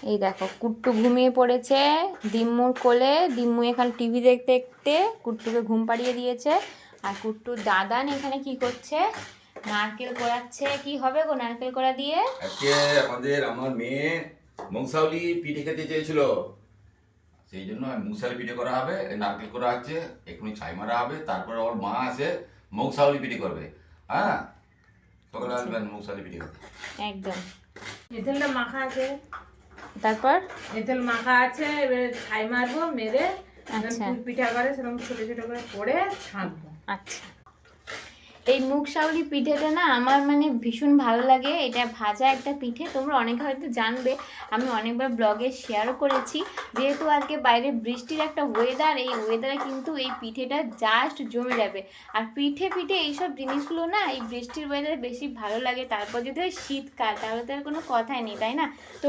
এই দেখো কুট্টু ঘুমিয়ে পড়েছে দিম্মুর কোলে। দিম্মু এখানে টিভি দেখতে দেখতে কুট্টুকে ঘুম পাড়িয়ে দিয়েছে। আর কুট্টুর দাদান এখানে কি করছে? নারকেল কোড়াচ্ছে। কি হবে গো নারকেল কোড়া দিয়ে? আজকে আমার মেয়ে মৌসাউলি পিঠে খেতে চেয়েছিল, সেই জন্য মৌসালি পিঠে করা হবে, নারকেল করা হচ্ছে, এখনই ছাই মারা হবে, তারপরে ওর মা আছে মৌসাউলি পিঠে করবে। হ্যাঁ, সকালে আসবেন মৌসালি পিঠে খেতে। একদম। এঁটেলটা মাখা আছে, তারপর এঁটেল মাখা আছে, এবার ছাই মারবো, মেরে আচ্ছা পিঠা করে সেরকম ছোট ছোট করে করে ছাঁকবো। আচ্ছা, এই মুগ শাওলি পিঠেটা না আমার মানে ভীষণ ভালো লাগে। এটা ভাজা একটা পিঠে, তোমরা অনেকে হয়তো জানবে, আমি অনেকবার ব্লগে শেয়ারও করেছি। যেহেতু আজকে বাইরে বৃষ্টির একটা ওয়েদার, এই ওয়েদারে কিন্তু এই পিঠেটা জাস্ট জমে যাবে। আর পিঠে পিঠে এইসব জিনিসগুলো না এই বৃষ্টির ওয়েদারে বেশি ভালো লাগে। তারপর যদি হয় শীতকাল, তাহলে তো আর কোনো কথাই নেই, তাই না? তো